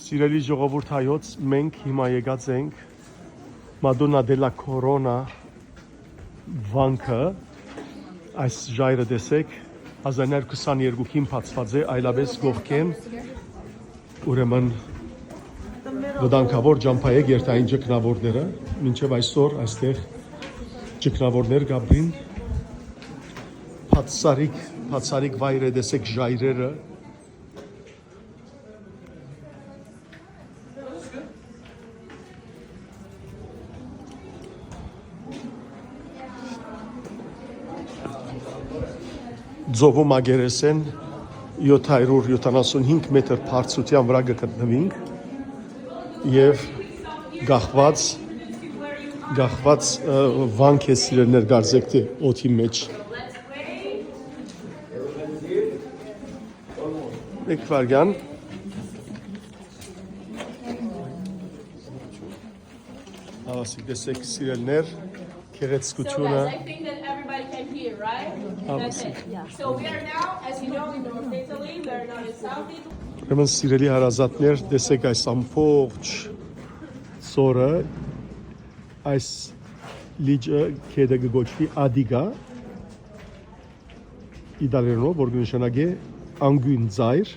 Սիրելի ժողովուրդ հայոց, մենք հիմա եկած ենք Madonna della Corona վանքը, այս ժայռը տեսեք, 1922-ին բացված է, այլապես գողքեն, ուրեմն վտանգավոր ջամփայեք երթային ճգնավորները, մինչև այսօր այստեղ ճգնավորներ գաբրին, բացարիք վայր է տեսեք ժայռերը, Ձովու մագերեսեն 775 մետր բարձրության վրա գտնվինք եւ գախված վանք է սիրելներ գարձեք թե օդի մեջ մեկ վարգան ասիկ դեսեք սիրելներ քերեցկությունը So we are now, as you know, in North Italy. We are now in South Italy. Ուրեմն սիրելի հարազատներ, տեսեք այս ամբողջ սորը, այս լիճը քեդը գոչվի Ադիգա, իտալերենով, որ կնշանակի անգույն ծայր,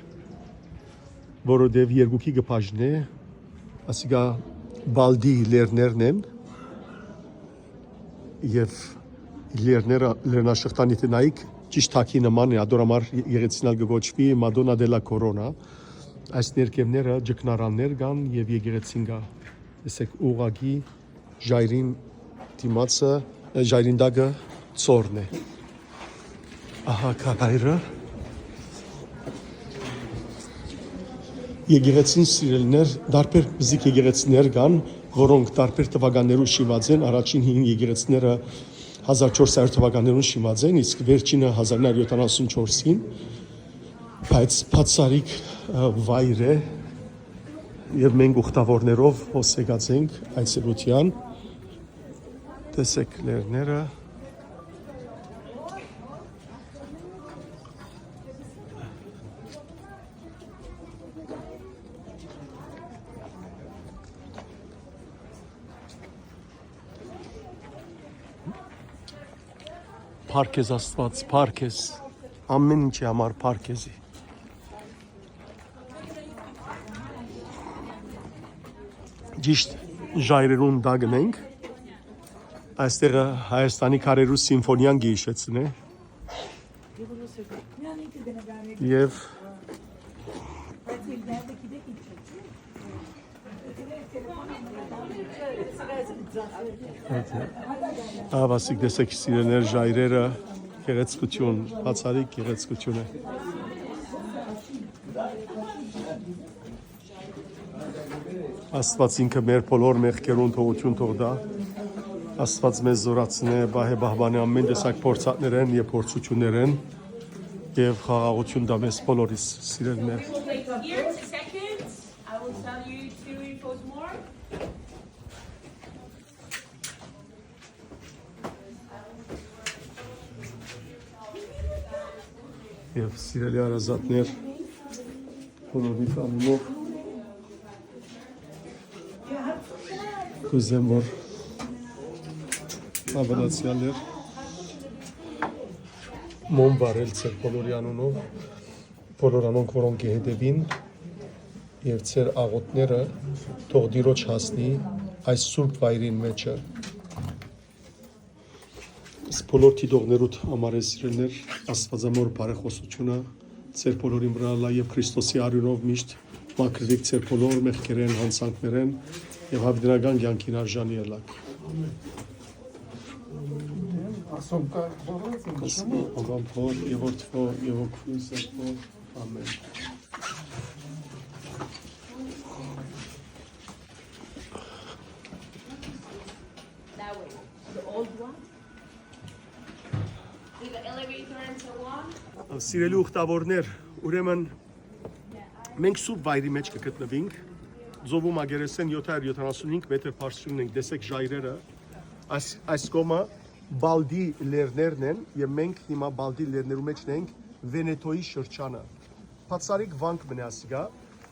որովհետև երկուքի գփաժն է, ասիկա բալդի լերներն են, եւ լեռնաշղթանի տնայիկ ճիշտ հակի նման է, ադորամար եղեցինալ գոչվի Madonna della Corona, այս ներքևները ջկնարաններ կան եւ եկեղեցին կա, տեսեք ուղագի ժայրին դիմացը, ժայրին դագը ծորն է, ահա քարայրը, եկեղեցին սիրելներ, դարբեր բզիկ եկեղեցիներ կան, որոնք դարբեր թվականներու շիված են, առաջին 5 եկեղեցիները 1400 թվականներուն շիմած են, իսկ վերջինը 1974-ին, բայց բացարիք վայր է եւ մենք ուխտավորներով հոսեկած ենք այցելության, տեսեք լերները, Պարքեզ աստված, պարքեզ, ամեն ինչի համար պարքեզի։ Ճիշտ ժայրերուն դագն ենք, այստեղը Հայաստանի քարերու սիմֆոնիան գիշեցն է, և ավասիկ դեսեք սիրելներ ժայրերը, գեղեցկություն, բացարիք գեղեցկություն է։ Աստված ինքը մեր բոլոր մեղքերուն թողություն թող դա, Աստված մեզ զորացնե, բահե բահբանե ամեն տեսակ փորձատներ են եւ փորձություններ են եւ խաղաղություն դա մեզ բոլորիս սիրելներ։ Եվ սիրելի հարազատներ, բոլորիդ անունով կուզեմ, որ ավելացյալներ մոմ բարել ծեր բոլորի անունով, բոլոր անոնք, որոնք հետևին և ծեր աղոտները թող դիրոջ հասնի այս սուրբ վայրին մեջը։ Բոլոր թիդողներուդ համար է սիրելներ, աստվածամոր բարեխոսությունը ծեր բոլորին վրա լա և Քրիստոսի արյունով միշտ մաքրվեք ծեր բոլոր մեղքերեն, հանցանքներեն և հավիտենական կյանքին արժանի ելաք։ Անգամ փոր, և որդվո, և օգվույն սրբո, ամեն։ Սիրելի ուխտավորներ, ուրեմն մենք սուրբ վայրի մեջ կգտնվենք, ձովու մագերեսեն 775 մետր բարձրություն ենք, տեսեք ժայրերը, այս կողմը բալդի լերներն են եւ մենք հիմա բալդի լերներու մեջ ենք Վենետոյի շրջանը։ Բացարիք վանք մնա ասիգա,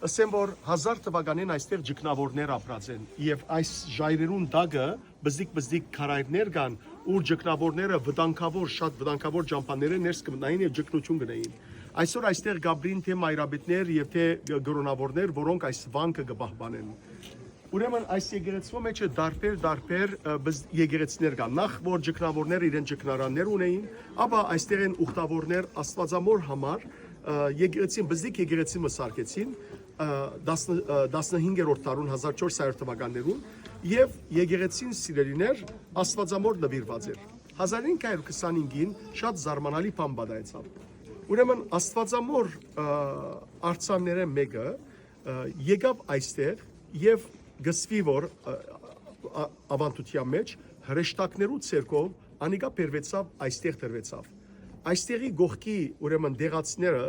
Ասեմ որ 1000 թվականին այստեղ ջկնավորներ ապրած են եւ այս ժայռերուն դագը բզդիկ քարայրներ կան ուր ջկնավորները վտանգավոր շատ վտանգավոր ճամփաները ներս կմտնային եւ ջկնություն գնային այսօր այստեղ գաբրին թե մայրաբետներ եւ թե գրոնավորներ որոնք այս վանքը կպահպանեն Ուրեմն այս եկեղեցու մեջ դարբեր եկեղեցիներ կան նախ որ ջկնավորները իրեն ջկնարաններ ունեին ապա այստեղ են ուխտավորներ աստվածամոր համար եկեղեցին բզդիկ եկեղեցի մսարկեցին 15-րդ դարուն 1400 թվականներուն եւ եկեղեցին սիրելիներ աստվածամոր նվիրված էր 1525-ին շատ զարմանալի բան բադայեցավ ուրեմն աստվածամոր արցանները մեկը եկավ այստեղ եւ գսվի որ ավանդության մեջ հրեշտակներու ցերկով անիկա բերվեցավ այստեղ դրվեցավ այստեղի գողքի ուրեմն դեղացիները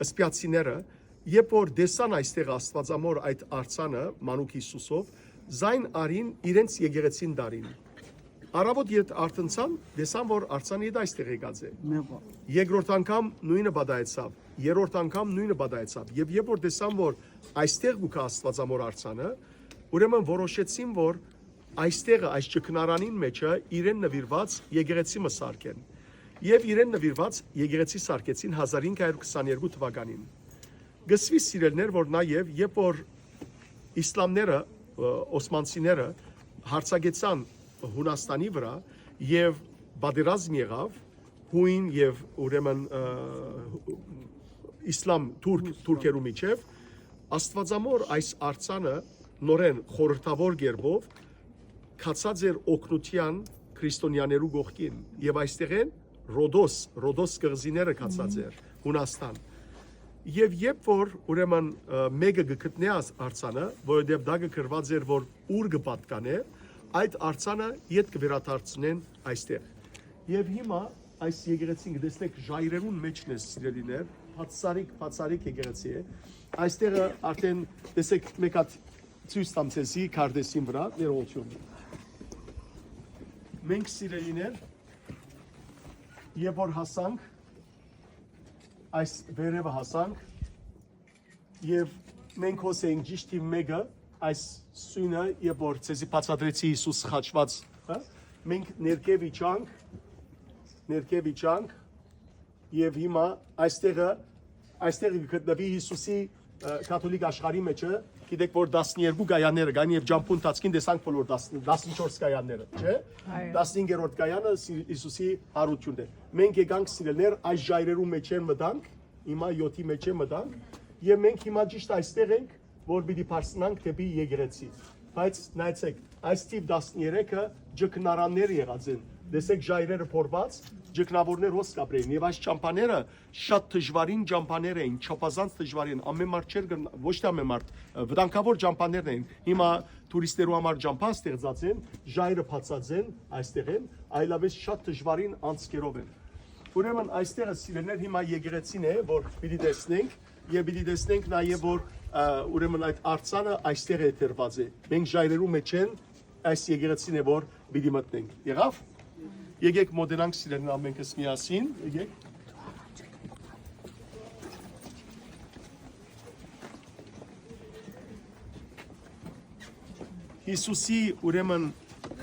ասպիացիները երբ որ դեսան այստեղ աստվածամոր այդ արցանը մանուկ Հիսուսով զայն արին իրենց եկեղեցին դարին Արավոտ երբ արտնցան դեսան որ արցանը դա այստեղ եկած է երկրորդ անգամ նույնը բադայեցավ երրորդ անգամ նույնը բադայեցավ եւ երբ որ դեսան որ այստեղ գուկա աստվածամոր արցանը ուրեմն որոշեցին որ այստեղը այս ճկնարանին մեջը իրեն նվիրված եկեղեցի մսարկեն եւ իրեն նվիրված եկեղեցի սարքեցին 1522 թվականին գսվի սիրելներ որ նաեւ երբ որ իսլամները օսմանցիները հարցակեցան Հունաստանի վրա եւ բادرազմ եղավ հույն եւ ուրեմն իսլամ թուրքերու միջև աստվածամոր այս արցանը նորեն խորհրդավոր գերբով կացած էր օկնության քրիստոնյաներու գողքին եւ այստեղ են Ռոդոս կղզիները կացած էր Հունաստան եւ երբ որ ուրեմն մեկը գտնե արցանը որովհետեւ դա գրված էր որ ուր կպատկանե այդ արցանը իդ կվերադարձնեն այստեղ եւ հիմա այս եկեղեցին դեսնեք ժայռերուն մեջն է սիրելիներ բացարիք եկեղեցի է այստեղը արդեն տեսեք մեկ հատ ցույց տամ ցեսի կարդեսին վրա ներողություն մենք սիրելիներ երբ որ հասանք այս վերևը հասանք եւ մենք հոսեինք ճիշտ մեկը այս սույնը երբ որ ցեզի բացատրեցի Հիսուս խաչված մենք ներքև իջանք եւ հիմա այստեղ գտնվի Հիսուսի կաթոլիկ աշխարհի մեջը գիտեք որ 12 գայանները կան եւ ջամփուն տածքին տեսանք բոլոր 14 գայանները չէ 15-րդ գայանը Հիսուսի հարությունն է մենք եկանք սիրելներ այս ժայռերու մեջ են մտանք հիմա 7-ի մեջ է մտանք եւ մենք հիմա ճիշտ այստեղ ենք որ պիտի փարսնանք դեպի եկեղեցի բայց նայեցեք այս տիպ 13-ը ջկնարաններ եղած են տեսեք ժայռերը փորված ջկնավորներ հոս կապրեին եւ այս ճամփաները շատ դժվարին ճամփաներ էին չափազանց դժվարին ամեն մարդ չէր ոչ թե ամեն մարդ վտանգավոր ճամփաներ էին հիմա տուրիստերու համար ճամփա ստեղծած են ժայռը փածած են այստեղ են այլապես շատ դժվարին անցկերով են ուրեմն այստեղը սիրելներ հիմա եկեղեցին է որ պիտի տեսնենք եւ պիտի տեսնենք նաեւ որ ուրեմն այդ արցանը այստեղ է դրված է մենք ժայռերու մեջ են այս եկեղեցին է որ պիտի մտնենք եղավ եկեք մոդենանք սիրելներ ամենքս միասին եկեք Հիսուսի ուրեմն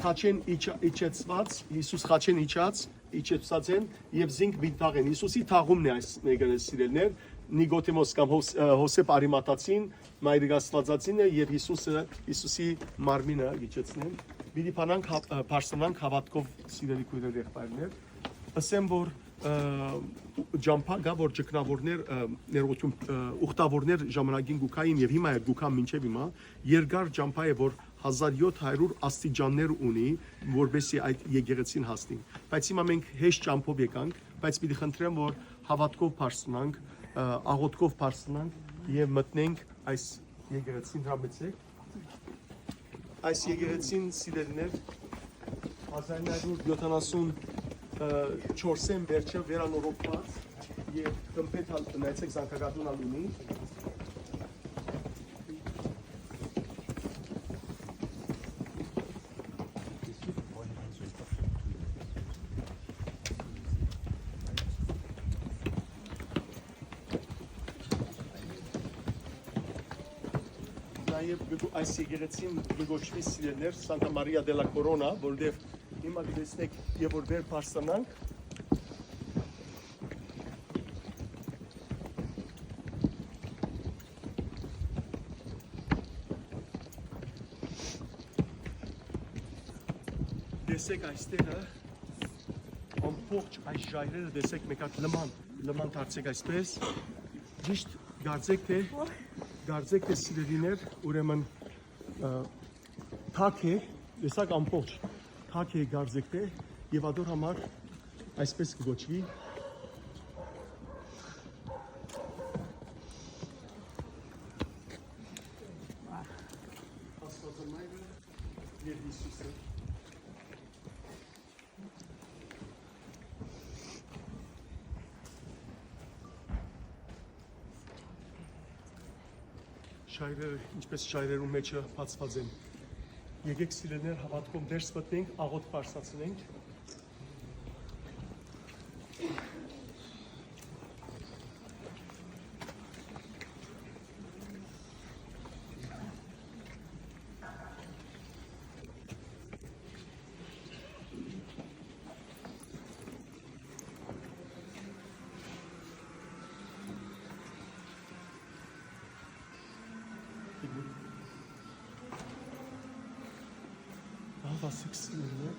խաչեն իջեցված Հիսուս խաչեն իջեցած են եւ զինք բինտաղ են Հիսուսի թաղումն է այս մեգանես սիրելներ Նիկոդեմոս կամ Հոսեփ Արիմաթացին Մայրգաստվածածին է եւ Հիսուսի մարմինը իջեցնեն Բիդի փանանք փարսնանք հավատքով սիրելի քույրեր եղբայրներ ասեմ որ ջամփա գա որ ճկնավորներ ներողություն ուխտավորներ ժամանակին գուքային եւ հիմա է գուքան մինչեւ հիմա երկար ջամփա է որ 1700 աստիճաններ ունի որբեսի այդ եկեղեցին հասնի բայց հիմա մենք հեշտ ջամփով եկանք բայց պիտի խնդրեմ որ հավատքով փարսնանք աղոթքով փարսնանք եւ մտնենք այս եկեղեցին հրամեցեք այս եկեղեցին սիրելիներ 1974-ին վերջը վերանորոգված եւ կմպետ հալտնայցեք զանգակատուն ալունի Նաև այս եկեղեցին գոչվի սիրելներ Սանտա Մարիա դե լա Կորոնա, որտեղ հիմա դեսնեք եւ որ վեր փաստանանք դեսեք այստեղը ամբողջ այս ժայռերը դեսեք մեկ հատ լման դարձեք այսպես ճիշտ գարձեք թե սիրելիներ ուրեմն թակ է դեսակ ամբողջ թակ է գարձեք թե եւ ադոր համար այսպես կգոչվի Աստվածամայրը եւ Հիսուսը շայրերը, ինչպես շայրերում մեջը բացված են։ Եկեք սիրելիներ հավատքով դերս մտնենք, աղոթք բարձրացնենք։ Ասիկ սիրելիներ,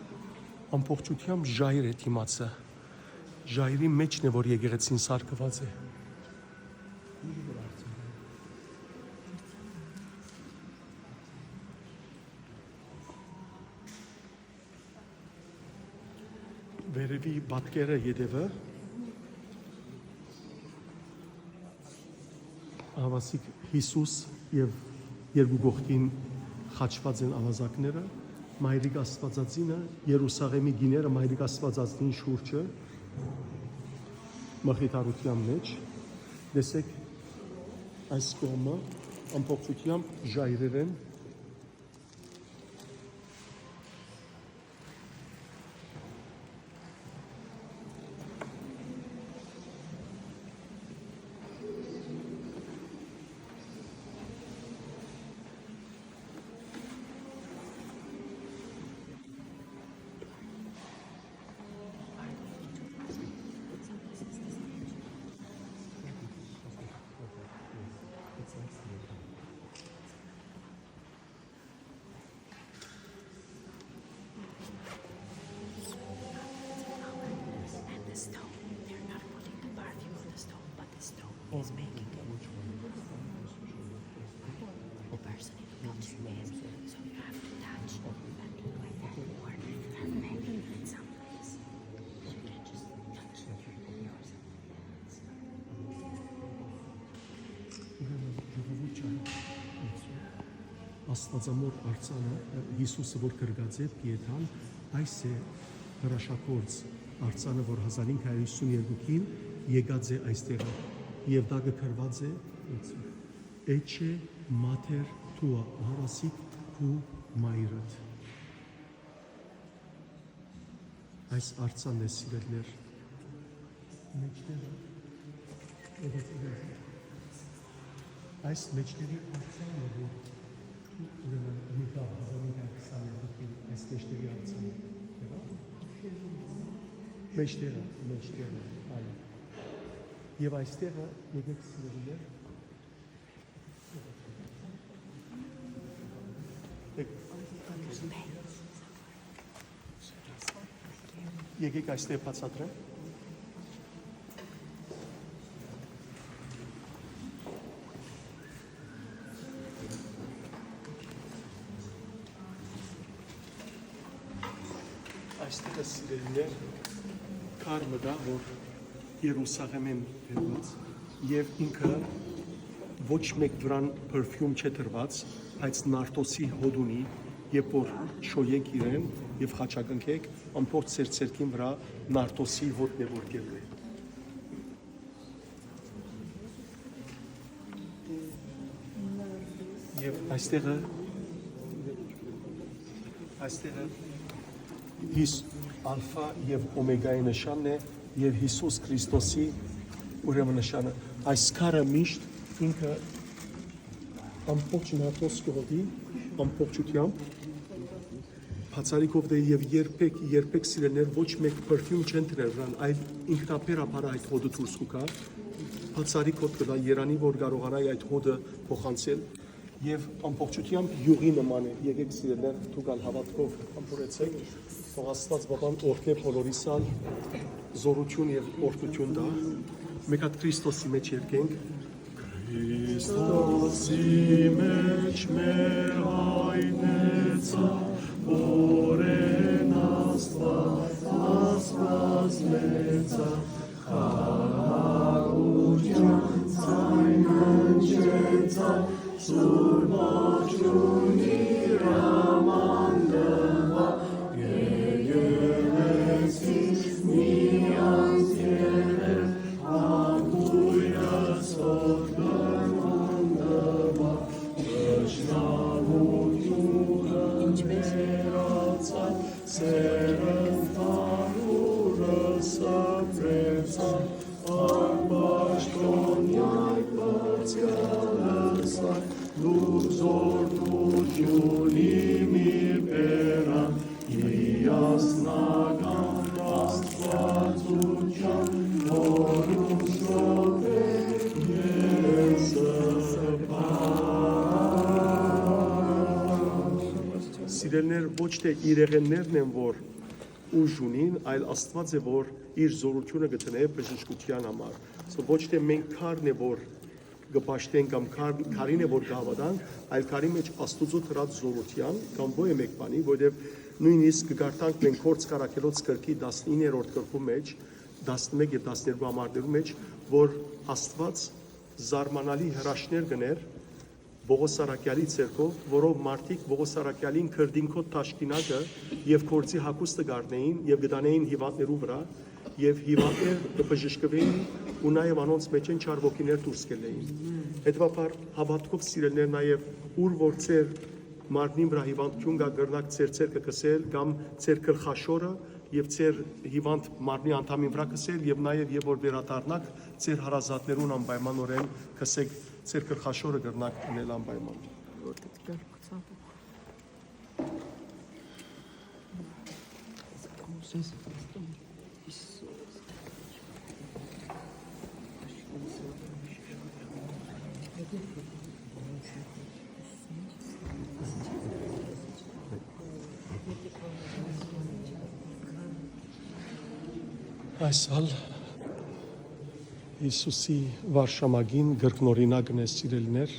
ամբողջությամբ ժայր է դիմացը։ Ժայրի մեջն է, որ եկեղեցին սարքված է։ Վերևի բատկերը ետևը ավասիկ Հիսուս եւ երկու կողքին խաչված են ավազակները Մայրիկ Աստվածածինը Երուսաղեմի գիները Մայրիկ Աստվածածին շուրջը մխիթարության մեջ դեսեք այս կողմը ամբողջությամբ ժայռեր են is making it. The person in the picture is, so you have to touch and do like that. Or maybe in some place, you can just touch yours. Աստվածամոր արցանը Հիսուսը որ գրգած է Պիեթան այս է հրաշագործ արցանը որ 1552-ին եկած է այստեղ եւ դա գրված է Էչե մաթեր թուա հարասիկ քու մայրդ այս արցանն է սիրելներ մեջտեղը այս մեջտեղի արցանը որ ուրեմն եկա 1522-ին այս մեջտեղի արցանը մեջտեղը այո եւ այստեղը եկեք սիրելիներ եկեք այստեղ բացատրեմ այստեղ սիրելիներ քարմը դա որ Երուսաղեմեն դրված եւ ինքը ոչ մեկ վրան պերֆյում չէ դրված, բայց նարտոսի հոդ ունի, երբ որ շոյեք իրեն եւ խաչակնքեք, ամբողջ ծերքին վրա նարտոսի հոդն է որ գերու է։ Եվ այստեղը ալֆա եւ օմեգայի նշանն է եւ Հիսուս Քրիստոսի ուրեմն նշանը այս քարը միշտ ինքը ամբողջ նատոս կողի ամբողջությամբ բացարիքով դե եւ երբեք սիրելներ ոչ մեկ perfume չեն դրել վրան, այլ ինքնաբերաբար այդ հոդը դուրս կգա, բացարիք հոդ կդա Երանի, որ կարողանա այդ հոդը փոխանցել եւ ամբողջությամբ յուղի նման է, եկեք սիրելներ, դուք ալ հավատքով ամփոփեցեք, թող Աստված բաբան օրհնե բոլորիսալ զորություն եւ օրհնություն տա, մեկ հատ Քրիստոսի մեջ երկենք Քրիստոսի մեջ մեր հայնեցա Օրեն Աստված մեծա խաղաղության ձայն հնչեցա Սուրբ աջուն իր ամանդվա Եկեղեցիս միանց երեր անգույրս հոտ գնանդվա Վշնավությունը ներացա Սերն տարուրը սապրեցա Անբաշտոնյայ բացկալսա Լուր զորդությունի մի բերան Իասնական աստվածության որուսով է եսը Սիրելներ ոչ թե իրեղեններն են, որ ուժ ունին, այլ Աստված է, որ իր զորությունը գտնե բժշկության համար։ Ոչ թե մենք քարն է, որ գպաշտենք կամ քարին է, որ գավադանք, այլ քարի մեջ Աստուծո դրած զորության կամ ոչ է մեկ բանի, որովհետև նույնիսկ կգարտանք մենք Գործ Կարաքելոց գրքի 19-րդ գրքում մեջ, 11 եւ 12 համարներում մեջ, որ Աստված զարմանալի հրաշքներ գներ Բողոս Սարակյալի ցերկով, որով մարդիկ Բողոս Սարակյալին քրդինքոտ տաշկինակը եւ կորցի հագուստը գարնեին եւ գտանեին հիվանդներու վրա եւ հիվանդներ կբժշկվեին ու նաեւ անոնց մեջ են չար ոգիներ դուրս գելեին։ Հետևաբար հավատքով սիրելներ նաեւ ուր որ ծեր մարմնին վրա հիվանդություն կա գրնակ ծեր ցերկը կսել կամ ծեր գլխաշորը եւ ծեր հիվանդ մարմնի անդամին վրա կսել եւ նաեւ եւ որ վերադառնաք ծեր հարազատներուն անպայմանորեն կսեք Ձեր գլխաշորը գրնակ տնել անպայման։ Այսալ Հիսուսի վարշամագին գրկնորինակն է սիրելներ,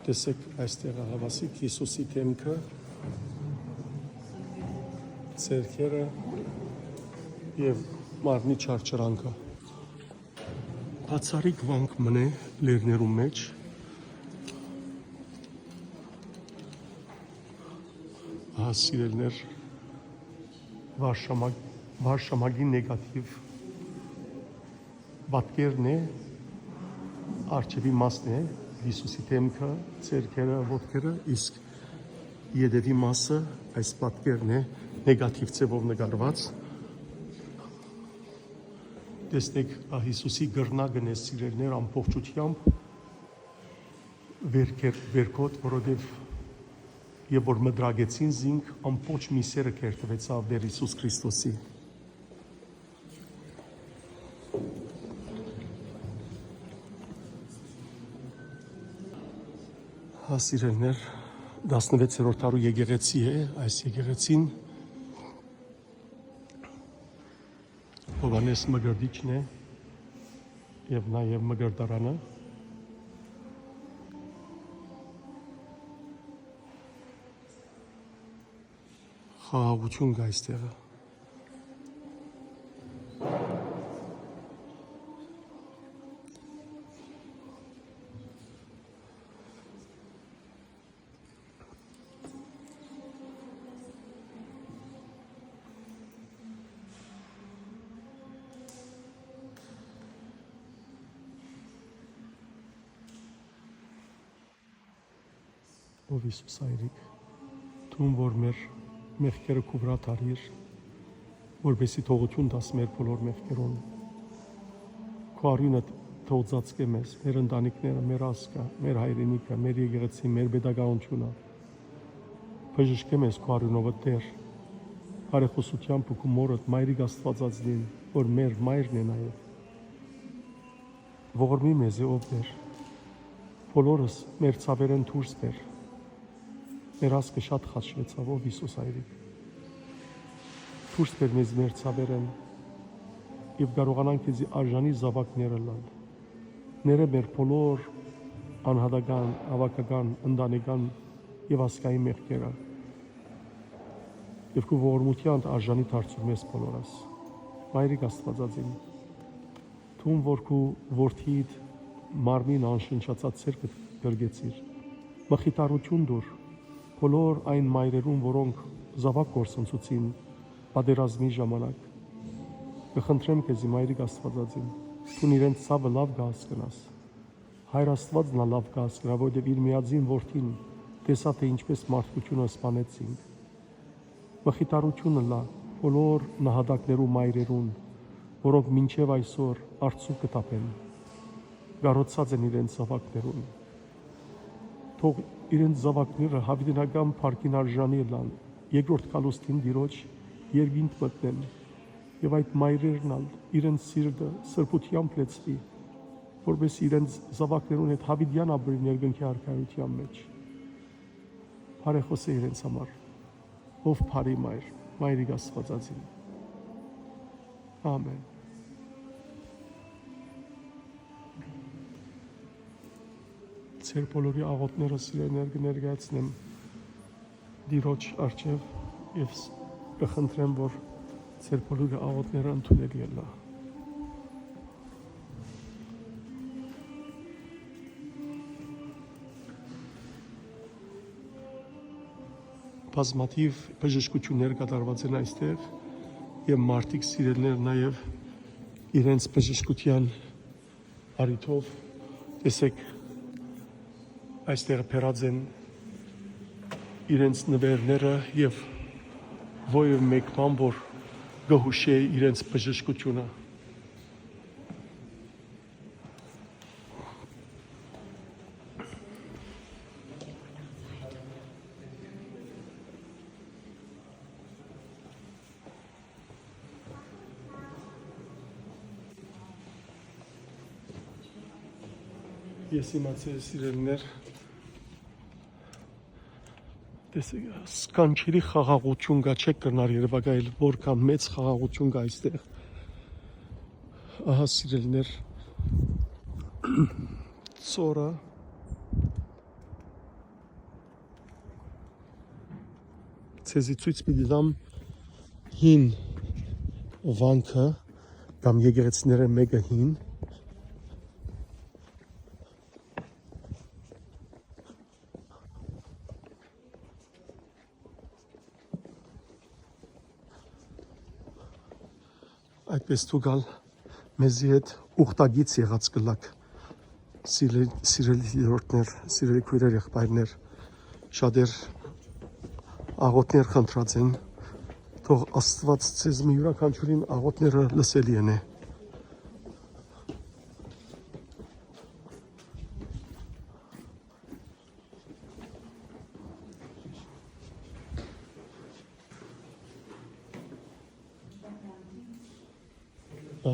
տեսեք այստեղ հավասիկ Հիսուսի թեմքը, ձերքերը և մարմնի չարչրանքը։ Բացարիք վանք մնե լերներում մեջ, սիրելներ վարշամագի նեգատիվ Պատկերն է, արջևի մասն է, Հիսուսի թեմքը, ձերքերը, ոտքերը, իսկ ետևի մասը այս պատկերն է, նեգատիվ ձևով նկարված։ Տեսնեք Հիսուսի գրնագն է սիրելներ ամբողջությամբ վերքոտ, որովհետև եւ որ մդրագեցին զինք ամբողջ միսերը կերտվեցավ դեր Հիսուս Քրիստոսի։ Սիրելներ, 16-րդ տարու եկեղեցի է, այս եկեղեցին Հովհաննես Մկրտիչն է եւ նաեւ Մկրտարանը։ Խաղաղություն կա այստեղը։ Ով Հիսուս այրիկ, թուն որ մեր մեղքերը քու վրա տարիր, որպեսզի թողություն տաս մեր բոլոր մեղքերուն, քո արյունը թող ծածկե մեզ, մեր ընտանիքները, մեր ազգը, մեր հայրենիքը, մեր եկեղեցին, մեր pedagogiությունը։ Բժշկե մեզ քո արյունովը Տեր, բարեխոսությամբ ու քո մորդ Մայրիկ Աստվածածին, որ մեր մայրն է նաև։ Ողորմի մեզ ով Տեր, բոլորս մեր ցավերեն դուրս բեր։ Մեր ազգը շատ խաչվեցավ ով Հիսուս Հայրիկ։ Դուրս բեր մեզ մեր ցավերեն եւ կարողանանք քեզի արժանի զավակները լալ։ Ները մեր բոլոր անհատական, հավաքական, ընտանեկան եւ ազգային մեղքերը։ Եվ քո ողորմության արժանի դարձու մեզ բոլորս։ Մայրիկ Աստվածածին, թուն որ քո որդիդ մարմին անշնչացած ցերկը գրգեցիր։ Մխիթարություն դուր բոլոր այն մայրերուն, որոնք զավակ կորսնցուցին պատերազմի ժամանակ։ Կխնդրեմ քեզի Մայրիկ Աստվածածին, թուն իրենց ցավը լավ կհասկանաս։ Հայր Աստվածն լավ կհասկանա, որովհետև իր միածին որդին տեսա թե ինչպես մարդկությունը սպանեցինք։ Մխիթարությունը լա բոլոր նահատակներու մայրերուն, որոնք մինչև այսօր արցու կտապեն, գարոցած են իրենց զավակներուն։ Թող իրենց զավակները հավիտենական փառքին արժանի լան, երկրորդ կալուստին դիրոջ երկինք մտնեն, եւ այդ մայրերն ալ իրենց սիրտը սրբությամբ լեցվի, որպես իրենց զավակներուն հետ հավիտյան ապրի ներգնքի արքայության մեջ։ Բարեխոսե իրենց համար, ով բարի մայր, Մայրիկ Աստվածածին։ Ամեն։ Ձեր բոլորի աղոթները սիրելիներ կներկայացնեմ Տիրոջ առջև եւ կխնդրեմ, որ ձեր բոլորի աղոթները ընդունելի ելնա։ Բազմաթիվ բժշկություններ կատարված են այստեղ եւ մարդիկ սիրելիներ նաեւ իրենց բժշկության արիթով տեսեք այստեղ փերած են իրենց նվերները եւ ովը մեկ բան որ գոհուշե իրենց բժշկությունը։ Ես իմացել սիրելիներ, տեսեք, սկանչերի խաղաղություն կա, չեք կրնար երևակայել, որքան մեծ խաղաղություն կա այստեղ։ Ահա սիրելիներ, ծորը, ցեզի ցույց պիտի տամ հին վանքը, կամ եկեղեցիները մեկը հին, այդպես թուգալ մեզի հետ ուղտագից եղած կլակ սիրելի երորդներ, սիրելի քույրեր, եղբայրներ, շատեր աղոթներ խնդրած են, թող Աստված ձեզ մի յուրաքանչյուրին աղոթները լսելի են է։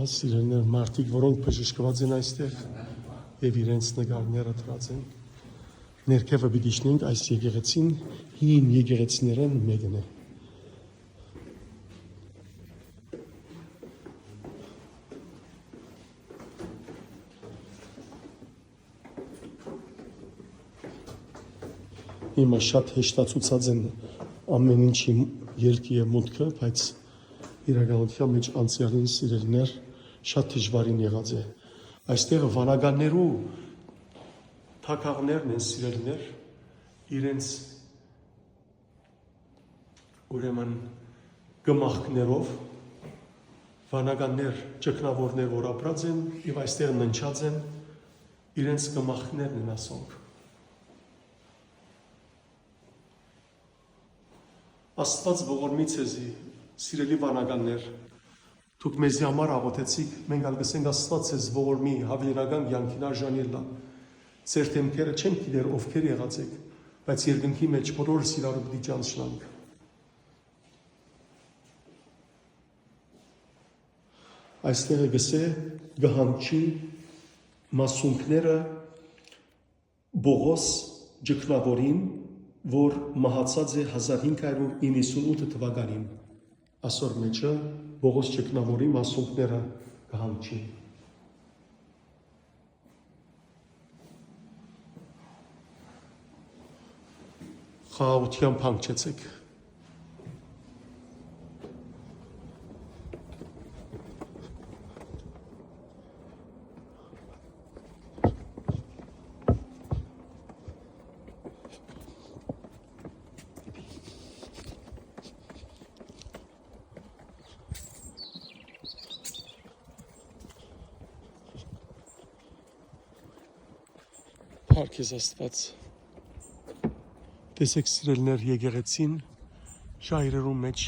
Սիրելիներ, մարդիկ, որոնք բժշկված են այստեղ եւ իրենց նկարները դրած են, ներքևը պիտի իջնենք այս եկեղեցին հին եկեղեցիներն մեկն է։ Հիմա շատ հեշտացուցած են ամեն ինչի ելքի եւ մուտքը, բայց իրականության մեջ անցյալին սիրելիներ շատ դժվարին եղած է։ Այստեղ վանականներու թակաղներն են սիրելիներ, իրենց ուրեմն գմախքներով, վանականներ, ճգնավորներ, որ ապրած են եւ այստեղ ննչած են, իրենց գմախքներն են ասոնք։ Աստված ողորմի ցեզի, սիրելի վանականներ, Դուք մեզի համար աղոթեցիք, մենք ալգսենք Աստված ձեզ ողորմի հավերական կյանքին արժանելա։ Ձեր դեմքերը չեն գիտեր ովքեր եղած եք, բայց երկնքի մեջ բոլորս իրար պիտի ճանչնանք։ Այստեղ է գսե գահանչի մասունքները Բողոս Ջքնավորին, որ մահացած է 1598 թվականին։ Ասոր մեջը Բողոս Ջքնավորի մասունքները գահանչի։ Խաղաղությամբ հանգչեցեք։ Փառքեզ Աստված։ Տեսեք սիրելիներ եկեղեցին ժայռերու մեջ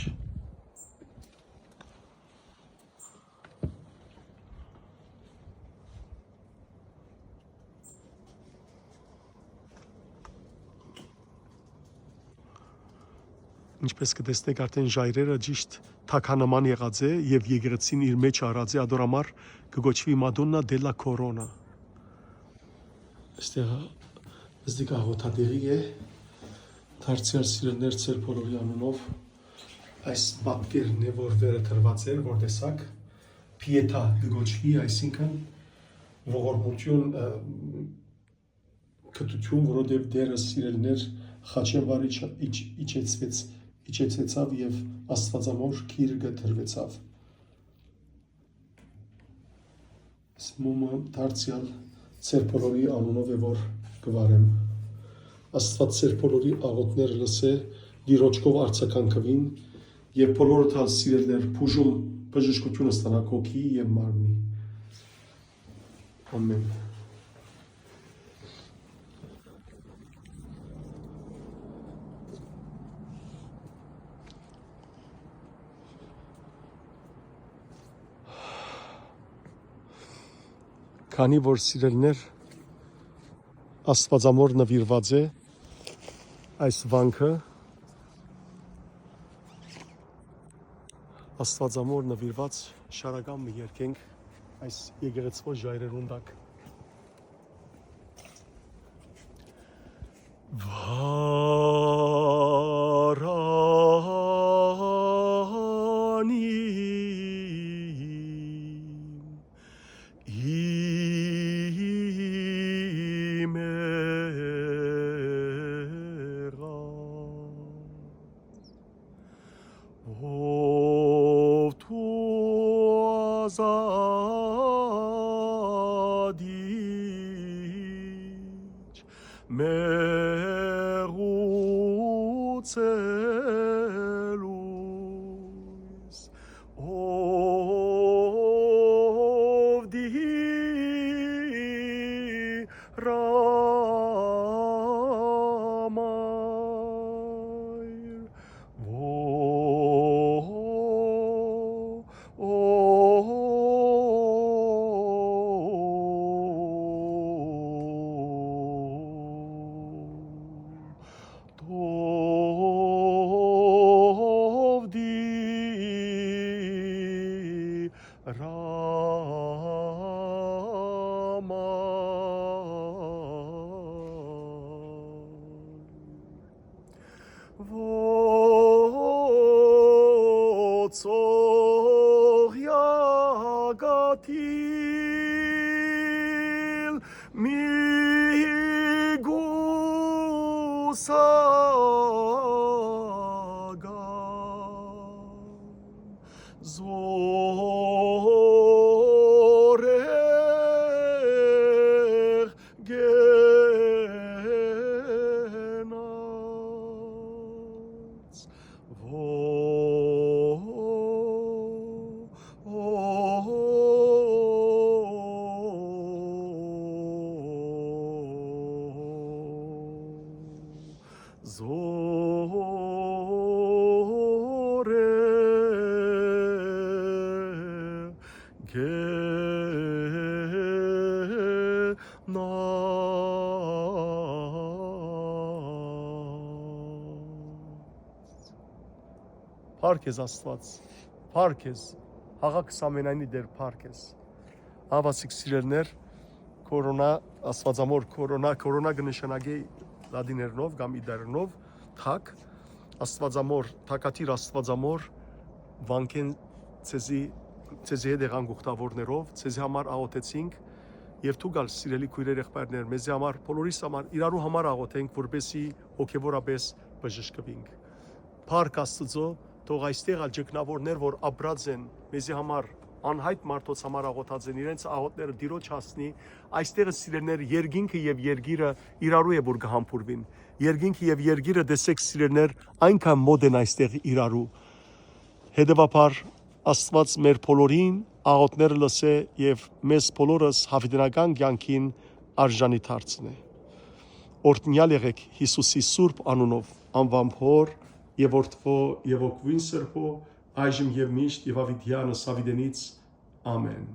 ինչպես կտեսնեք արդեն ժայռերը ճիշտ թաքանման եղած է եւ եկեղեցին իր մեջ արած է ադորամար կգոչվի Մադոննա դելա Կորոնա։ Այստեղ զդիկ աղոթատեղի է դարձյալ սիրելիներ ձեր բոլորի անունով այս պատկերն է որ վերը տրված էր որ տեսակ Pietà կգոչվի, այսինքն ողորմություն կտություն, որովհետև դերը սիրելիներ խաչենվարի իջեցվեցավ եւ Աստվածամոր քիրգը դրվեցավ։ Սմումը դարձյալ Ձեր բոլորի անունով է որ գվարեմ։ Աստված ձեր բոլորի աղոթները լսե, դիրոջկով արձագանքվին եւ բոլորը թալ սիրելներ բուժում բժշկությունը ստանաք հոգի եւ մարմնի։ Ամեն։ Քանի որ սիրելներ Աստվածամոր նվիրված է այս վանքը Աստվածամոր նվիրված շարական մի երկենք այս եկեղեցվո ժայռերուն տակ Zadich merutzelus ovdi ramair Gatil migusaga zorer genats Zore. Փառքես Աստված, փառքես, հաղաքս ամենայնի դեր փառքես։ Ավասիկ սիրելներ, կորոնա, Աստվածամոր կորոնա կնշանակի լադիներնով կամ իդերնով, թակ, Աստվածամոր, թակատիր Աստվածամոր, վանքեն ցեզի հետ եղան գուխտավորներով, ցեզի համար աղոթեցինք, եւ թուգալ սիրելի քույրեր եղբայրներ, մեզի համար, բոլորիս համար, իրարու համար աղոթենք, որպեսի հոգեվորապես բժշկվենք։ Փառք Աստծո, թող այստեղ աջակնավորներ, որ ապրած են, մեզի համար անհայտ մարդոց համար աղոթած են, իրենց աղոթները դիրոջ հասնի, այստեղը սիրելներ երկինքը եւ երգիրը իրարու է որ կհամբուրվին։ Երկինքը եւ երգիրը դեսեք սիրելներ այնքան մոտ են այստեղ իրարու։ Հետևաբար Աստված մեր բոլորին աղոթները լսե եւ մեզ բոլորս հավիտենական կյանքին արժանի դարձնե։ Օրհնյալ եղեք Հիսուսի սուրբ անունով, անվան Փոր եւ Որդվո եւ Օգվին Սրբո, այժմ եւ միշտ եւ ավիտյանս ավիտենից ամեն։